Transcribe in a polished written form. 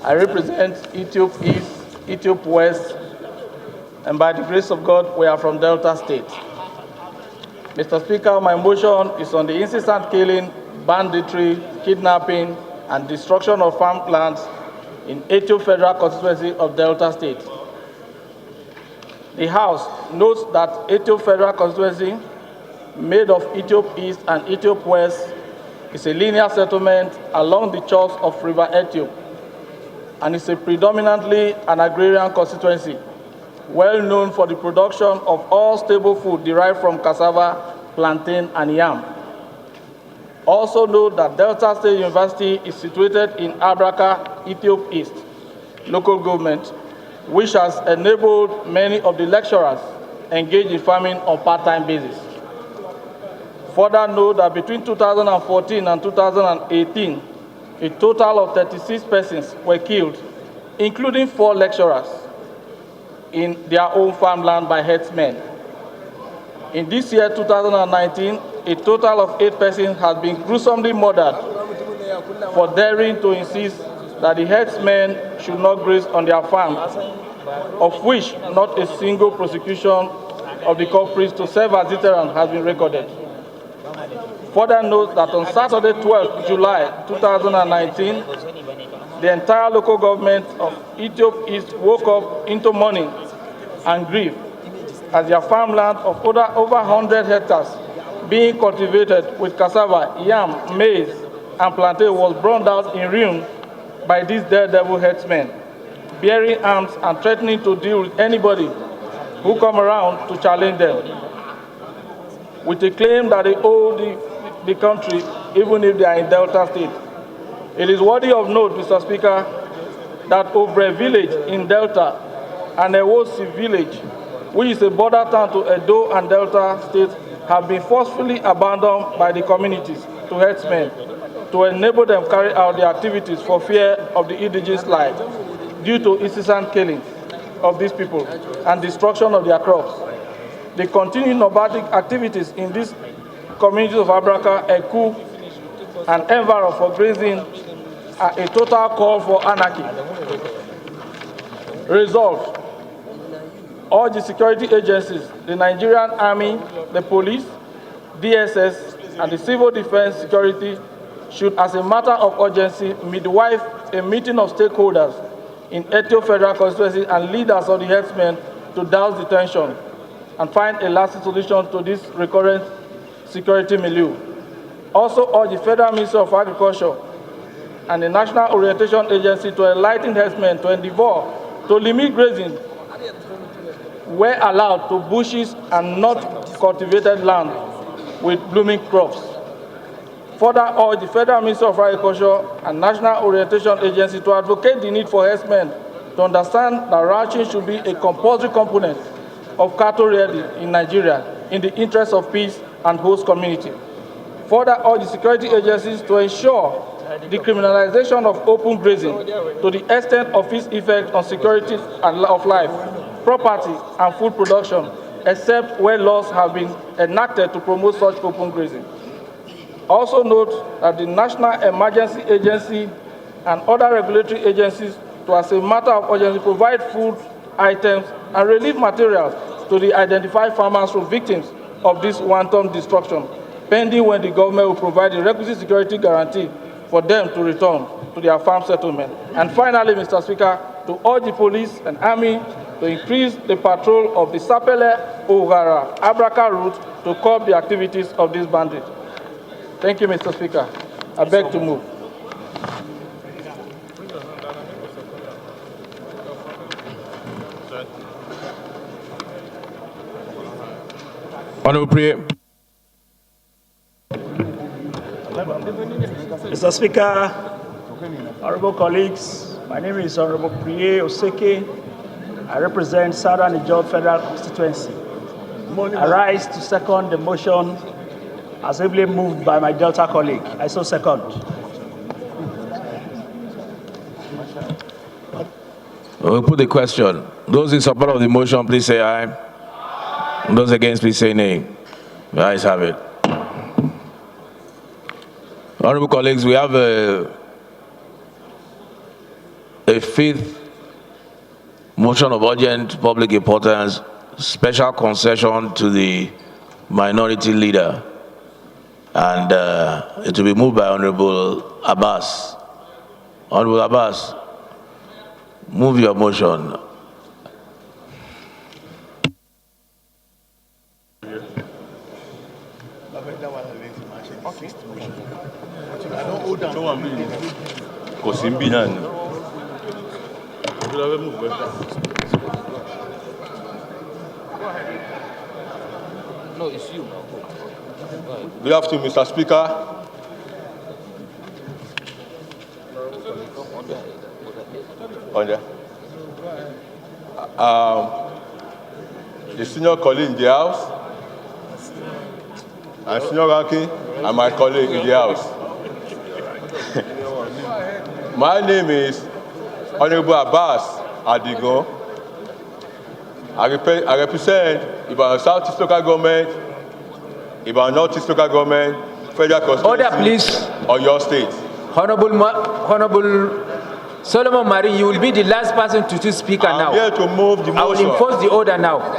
I represent Ethiop East, Ethiop West, and by the grace of God, we are from Delta State. Mr. Speaker, my motion is on the incessant killing, banditry, kidnapping, and destruction of farmlands in Ethiop Federal Constituency of Delta State. The House notes that Ethiop Federal Constituency, made of Ethiop East and Ethiop West, is a linear settlement along the shores of River Ethiop, and is a predominantly an agrarian constituency, well known for the production of all staple food derived from cassava, plantain, and yam. Also note that Delta State University is situated in Igbakpa, Ethiop East local government, which has enabled many of the lecturers engaged in farming on part-time basis. Further note that between 2014 and 2018, a total of 36 persons were killed, including 4 lecturers, in their own farmland by herdsmen. In this year, 2019, a total of 8 persons has been gruesomely murdered for daring to insist that the herdsmen should not graze on their farm, of which not a single prosecution of the culprits to serve as deterrent has been recorded. Further note that on Saturday, 12 July 2019, the entire local government of Ethiop East woke up into mourning and grief as their farmland of over 100 hectares being cultivated with cassava, yam, maize, and plantain was burned out in ruin by these daredevil herdsmen, bearing arms and threatening to deal with anybody who come around to challenge them, with a claim that they owe the country even if they are in Delta State. It is worthy of note, Mr. Speaker, that Obre village in Delta and Ewosi village, which is a border town to Edo and Delta State, have been forcefully abandoned by the communities to herdsmen to enable them carry out their activities for fear of the indigenous life due to incessant killing of these people and destruction of their crops. The continuing nomadic activities in these communities of Igbakpa, Eku, and Enviro for grazing are a total call for anarchy. Resolved, all the security agencies, the Nigerian Army, the police, DSS, and the Civil Defense Security should, as a matter of urgency, midwife a meeting of stakeholders in Ethiop Federal Constituency and leaders of the herdsmen to douse the tension and find a lasting solution to this recurrent security milieu. Also urge the Federal Ministry of Agriculture and the National Orientation Agency to enlighten herdsmen to endeavor to limit grazing where allowed to bushes and not cultivated land with blooming crops. Further urge the Federal Ministry of Agriculture and National Orientation Agency to advocate the need for herdsmen to understand that ranching should be a compulsory component of cattle rearing in Nigeria in the interest of peace and host community. Further urge the security agencies to ensure the criminalization of open grazing to the extent of its effect on security of life, property, and food production, except where laws have been enacted to promote such open grazing. Also note that the National Emergency Agency and other regulatory agencies, to, as a matter of urgency, provide food items and relief materials to the identified farmers who are victims of this wanton destruction, pending when the government will provide the requisite security guarantee for them to return to their farm settlement. And finally, Mr. Speaker, to urge the police and army to increase the patrol of the Sapele, Ogara, Igbakpa route to curb the activities of these bandits. Thank you, Mr. Speaker. I beg to move. Honorable Mr. Speaker, honorable colleagues, my name is Honorable Priye Oseke. I represent Southern Ijaw Federal Constituency. I rise to second the motion as ably moved by my Delta colleague. I so second. We'll put the question. Those in support of the motion, please say aye. Those against, please say nay. The ayes have it. Honorable colleagues, we have a a fifth motion of urgent public importance, special concession to the minority leader. And it will be moved by Honorable Abbas. Honorable Abbas, move your motion. No, it's you. Good afternoon, Mr. Speaker. The senior colleague in the House, and senior ranking, and my colleague in the House. My name is Honorable Abbas Adigo. I represent Ibadan Southeast Local Government, Ibadan Northeast Local Government, Federal Constituency. Order, please. Or your state. Honorable Solomon Mari, you will be the last person to speak now. I'm here to move the motion. I will enforce the order now.